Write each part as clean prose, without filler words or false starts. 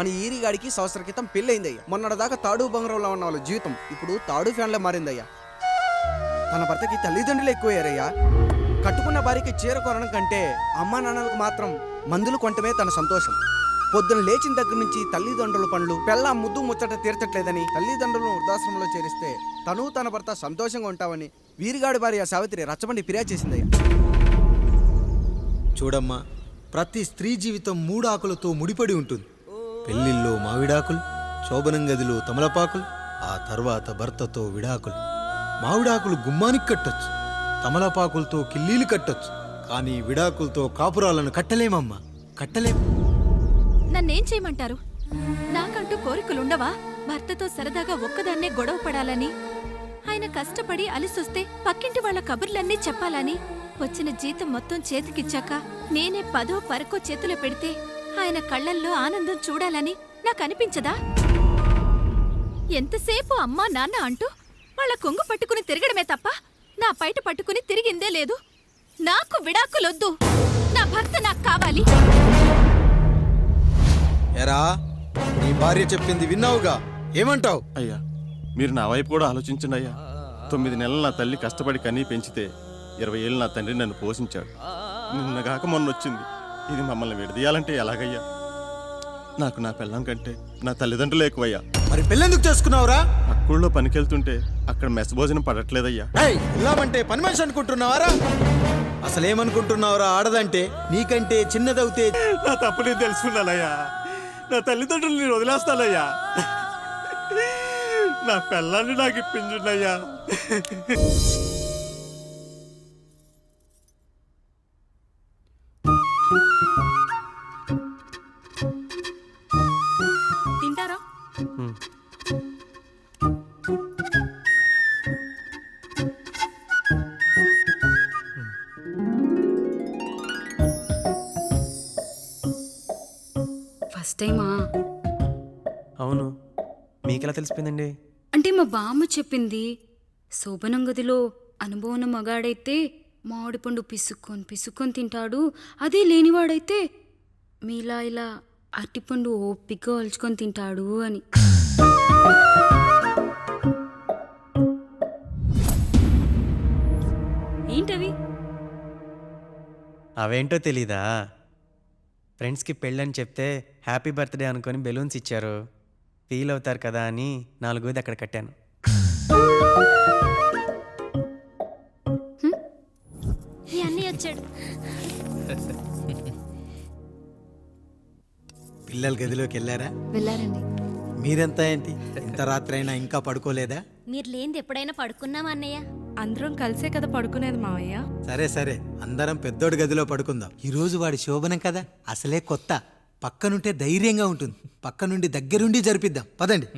మన ఈరిగాడికి సంవత్సరం క్రితం పెళ్ళయిందయ్యా. మొన్నటిదాకా తాడు బంగారంలో ఉన్న వాళ్ళ జీవితం ఇప్పుడు తాడు ఫ్యాన్లో మారిందయ్యా. తన భర్తకి తల్లిదండ్రులు ఎక్కువయ్యారయ్యా. కట్టుకున్న భార్యకి చీర కొనడం కంటే అమ్మా నాన్నలకు మాత్రం మందులు కొనటమే తన సంతోషం. పొద్దున లేచిన దగ్గర నుంచి తల్లిదండ్రుల పనులు పెళ్ళ ముద్దు ముచ్చట తీర్చట్లేదని తల్లిదండ్రులను వృద్ధాశ్రమంలో చేరిస్తే తను తన భర్త సంతోషంగా ఉంటామని వీరిగాడి భార్య సావిత్రి రచ్చబండి ఫిర్యాదు చేసిందయ్యా. చూడమ్మా, ప్రతి స్త్రీ జీవితం 3 ఆకులతో ముడిపడి ఉంటుంది. పెళ్లిల్లో మావిడాకులు, శోభనం గదిలో తమలపాకులు, ఆ తర్వాత భర్తతో విడాకులు. మావిడాకులు గుమ్మానికి కట్టొచ్చు, తమలపాకులతో కిల్లీలు కట్టొచ్చు, కానీ విడాకులతో కాపురాలను కట్టలేమమ్మా, కట్టలేం. నన్నేం చేయమంటారు? నాకంటూ కోరికలుండవా? భర్తతో సరదాగా ఒక్కదాన్నే గొడవ పడాలని, ఆయన కష్టపడి అలిసొస్తే పక్కింటి వాళ్ళ కబుర్లన్నీ చెప్పాలని, వచ్చిన జీతం మొత్తం చేతికిచ్చాక నేనే 10వ 12వ చేతిలో పెడితే ఆయన కళ్ళల్లో ఆనందం చూడాలని నాకనిపించదా? ఎంతసేపు అమ్మా నాన్న అంటూ వాళ్ళ కొంగు పట్టుకుని తిరగడమే తప్ప నా పైట పట్టుకుని తిరిగిందే లేదు. నాకు విడాకులొద్దు, నా భర్త నాకు కావాలి. ఎరా, నీ భార్య చెప్పింది విన్నావుగా, ఏమంటావు? అయ్యా, మీరు నా వైపు కూడా ఆలోచించండి అయ్యా. 9 నెలలు నా తల్లి కష్టపడి కన్నీ పెంచితే 20 ఏళ్ళు నా తండ్రి నన్ను పోషించాడు. నిన్నగాక మొన్న వచ్చింది. ఇది మమ్మల్ని విడదీయాలంటే ఎలాగయ్యా? నాకు నా పిల్లం కంటే నా తల్లిదండ్రులు ఎక్కువయ్యా. మరి పెళ్ళెందుకు చేసుకున్నావురా? అక్కుల్లో పనికెళ్తుంటే అక్కడ మెస్ భోజనం పడట్లేదయ్యా. పిల్లమంటే పని మనిషి అనుకుంటున్నావారా? అసలేమనుకుంటున్నావురా? ఆడదంటే నీకంటే చిన్నదవుతే నా తప్పు నేను తెలుసుకున్నానయ్యా. నా తల్లిదండ్రులు నేను వదిలేస్తానయ్యా. నా పిల్లాన్ని నాకు ఇప్పించున్నాయ్యా. తింటారా? ఫస్ట్ టైమా? అవును, మీకెలా తెలిసిపోయిందండి? అంటే మా బామ్మ చెప్పింది. శోభనం గదిలో అనుభవం మగాడైతే మామిడి పండు పిసుక్కొని తింటాడు, అదే లేనివాడైతే మీలా ఇలా అరటిపండు ఓపిగ్గా ఒలుచుకొని తింటాడు అని. ఏంటవి? అవేంటో తెలీదా? ఫ్రెండ్స్కి పెళ్ళని చెప్తే హ్యాపీ బర్త్డే అనుకొని బెలూన్స్ ఇచ్చారు, ఫీల్ అవుతారు కదా అని 4 అక్కడ కట్టాను. వచ్చాడు. పిల్లల గదిలోకి వెళ్ళారా? వెళ్ళారండి. మీరెంత ఏంటి ఇంత రాత్రి అయినా ఇంకా పడుకోలేదా? మీరు లేనిది ఎప్పుడైనా పడుకున్నామా అన్నయ్య? అందరం కలిసే కదా పడుకునేది మావయ్య. సరే సరే, అందరం పెద్దోడి గదిలో పడుకుందాం. ఈరోజు వాడి శోభనం కదా, అసలే కొత్త. పక్కనుంటే ధైర్యంగా ఉంటుంది, పక్క నుండి దగ్గరుండి జరిపిద్దాం. పదండి.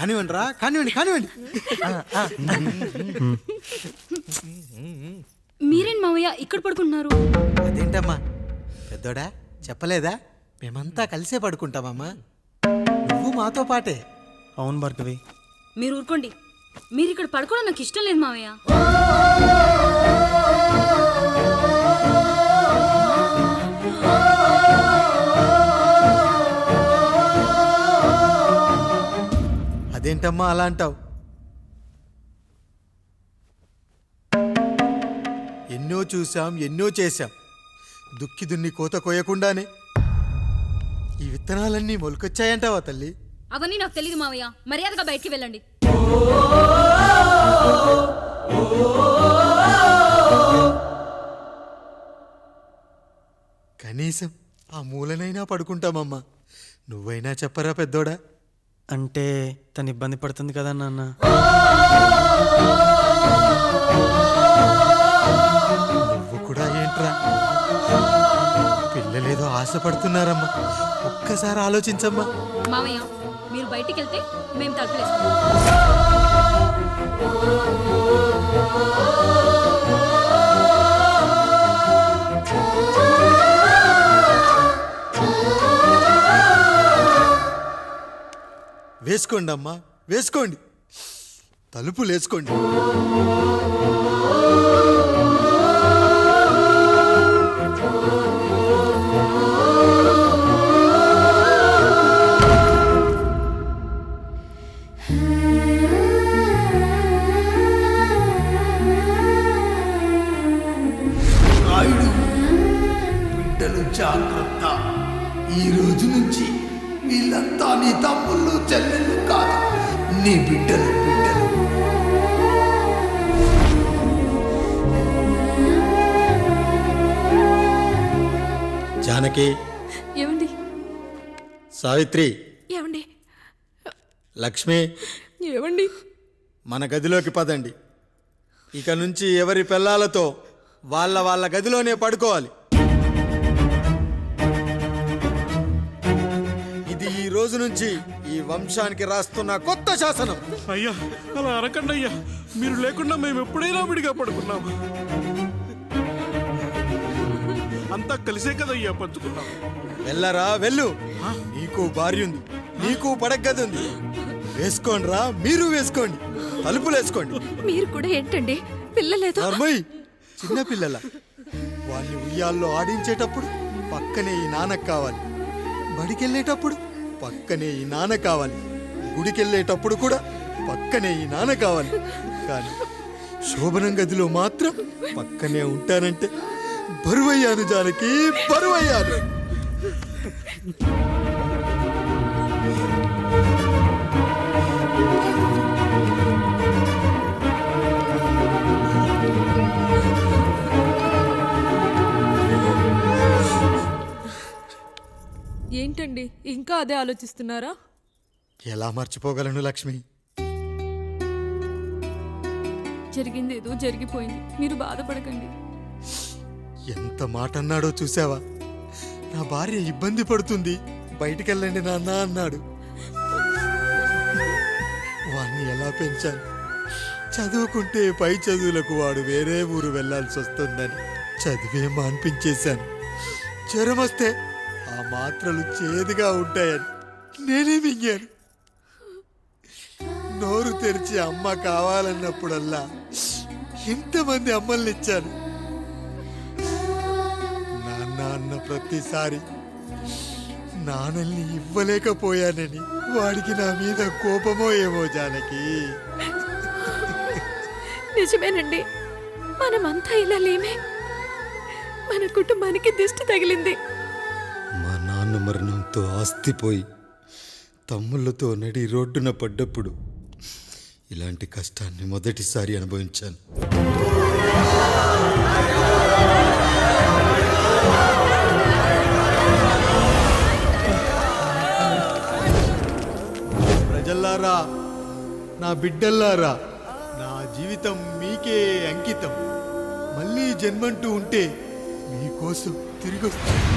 కానివ్వండి రా, కానివ్వండి కానివ్వండి. మీరేంటి మావయ్య ఇక్కడ పడుకుంటున్నారు? అదేంటమ్మా పెద్దోడా, చెప్పలేదా? మేమంతా కలిసే పడుకుంటామమ్మా, నువ్వు మాతో పాటే. అవును భార్గవి. మీరు ఊరుకోండి, మీరు ఇక్కడ పడుకోవడం నాకు ఇష్టం లేదు మావయ్య. అదేంటమ్మా అలా అంటావు? ఎన్నో చూసాం, ఎన్నో చేశాం. దుక్కి దున్ని కోత కోయకుండానే ఈ విత్తనాలన్నీ మొలకొచ్చాయంటావా తల్లి? అవన్నీ నాకు తెలియదు మావయ్య, మర్యాదగా బయటికి వెళ్ళండి. కనీసం ఆ మూలనైనా పడుకుంటామమ్మా. నువ్వైనా చెప్పరా పెద్దోడా? అంటే తను ఇబ్బంది పడుతుంది కదా నాన్న. నువ్వు కూడా ఏంట్రా, పిల్లలేదో ఆశపడుతున్నారమ్మా. ఒక్కసారి ఆలోచించమ్మా. మావయ్య మీరు బయటికి వెళ్తే మేము తలుపులేస్తాం. వేసుకోండి అమ్మా, వేసుకోండి. తలుపులేసుకోండి. రాయుడు, బిడ్డలు జాగ్రత్త. ఈ రోజు నుంచి వీళ్ళంతా నీ తమ్ముళ్ళు చెల్లెళ్ళు కాదు, నీ బిడ్డలు. జానకి, ఏమండి సావిత్రి, ఏమండి లక్ష్మి, ఏమండి మన గదిలోకి పదండి. ఇక నుంచి ఎవరి పిల్లలతో వాళ్ళ గదిలోనే పడుకోవాలి. ఇది ఈ రోజు నుంచి ఈ వంశానికి రాస్తున్న కొత్త శాసనం. అయ్యా అలా అరకండి అయ్యా, మీరు లేకుండా మేము ఎప్పుడైనా విడిగా పడుకున్నాము. అంతా కలిసే కదయ్యా పంచుకున్నాం. వెళ్ళరా వెళ్ళు. నీకు భార్య ఉంది, నీకు పడగది ఉంది. వేసుకోండి రా, మీరు వేసుకోండి. తలుపులు వేసుకోండి. మీరు కూడా ఏంటండి పిల్లలేదో నర్మయ్, చిన్న పిల్లల వాళ్ళని ఉయ్యాల్లో ఆడించేటప్పుడు పక్కనే ఈ నాన్న కావాలి. బడికెళ్ళేటప్పుడు పక్కనే ఈ నాన్న కావాలి. గుడికెళ్ళేటప్పుడు కూడా పక్కనే ఈ నాన్న కావాలి. కానీ శోభనం గదిలో మాత్రం పక్కనే ఉంటానంటే బరువయ్యాను జానకి, బరువయ్యాను. ఏంటండి ఇంకా అదే ఆలోచిస్తున్నారా? ఎలా మర్చిపోగలను లక్ష్మి? జరిగింది ఏదో జరిగిపోయింది, మీరు బాధపడకండి. ఎంత మాట అన్నాడో చూసావా? నా భార్య ఇబ్బంది పడుతుంది, బయటికెళ్ళండి నాన్న అన్నాడు. వాణ్ణి ఎలా పెంచాను? చదువుకుంటే పై చదువులకు వాడు వేరే ఊరు వెళ్లాల్సి వస్తుందని చదివే మాన్పించేశాను. జ్వరం వస్తే ఆ మాత్రలు చేదుగా ఉంటాయని నేనే మింగాను. నోరు తెరిచి అమ్మ కావాలన్నప్పుడల్లా ఎంతమంది అమ్మల్ని ఇచ్చాను. నాన్న అన్న ప్రతిసారి నాన్నల్ని ఇవ్వలేకపోయానని వాడికి నా మీద కోపమో ఏమో జానకి. నిజమేనండి, మనమంతా ఇలా లేమే. మన కుటుంబానికి దిష్టి తగిలింది. మా నాన్న మరణంతో ఆస్తిపోయి తమ్ముళ్ళతో నడి రోడ్డున పడ్డప్పుడు ఇలాంటి కష్టాన్ని మొదటిసారి అనుభవించాను. ప్రజల్లారా, నా బిడ్డల్లారా, నా జీవితం మీకే అంకితం. మళ్ళీ జన్మంటూ ఉంటే మీకోసం తిరిగి వస్తాను.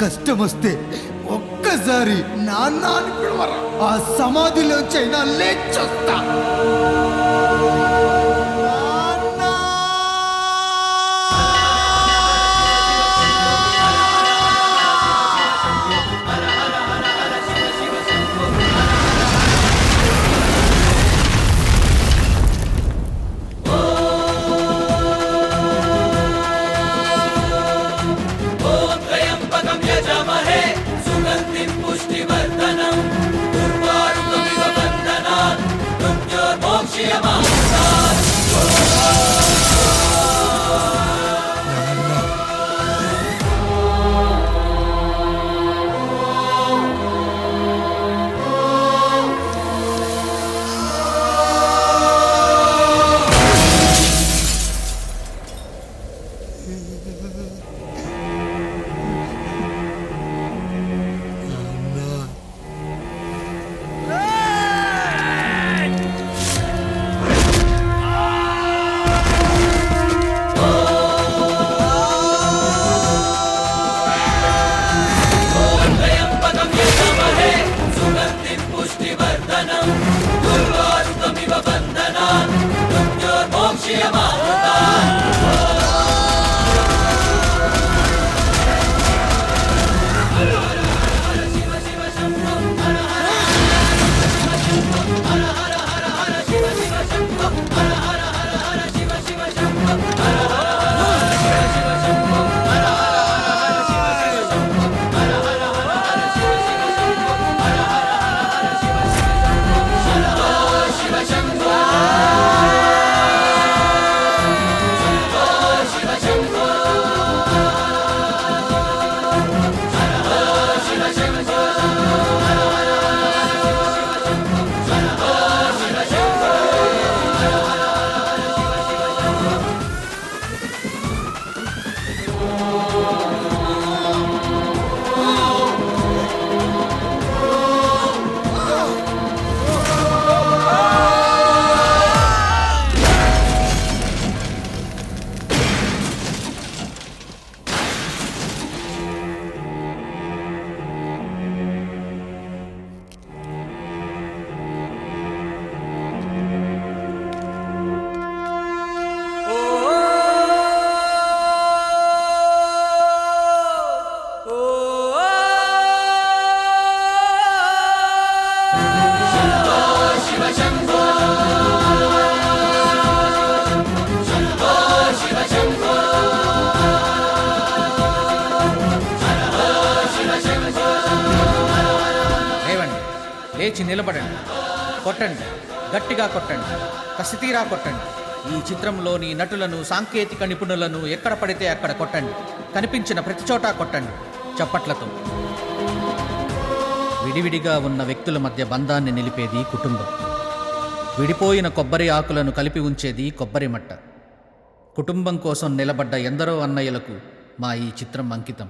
కష్టం వస్తే ఒక్కసారి నాన్న అని పిలవరా, ఆ సమాధిలో చైనా లేచొస్తా. లేచి నిలబడండి, కొట్టండి, గట్టిగా కొట్టండి, కసితీరా కొట్టండి. ఈ చిత్రంలోని నటులను, సాంకేతిక నిపుణులను ఎక్కడ పడితే అక్కడ కొట్టండి. కనిపించిన ప్రతి చోట కొట్టండి చప్పట్లతో. విడివిడిగా ఉన్న వ్యక్తుల మధ్య బంధాన్ని నిలిపేది కుటుంబం. విడిపోయిన కొబ్బరి ఆకులను కలిపి ఉంచేది కొబ్బరి మట్ట. కుటుంబం కోసం నిలబడ్డ ఎందరో అన్నయ్యలకు మా ఈ చిత్రం అంకితం.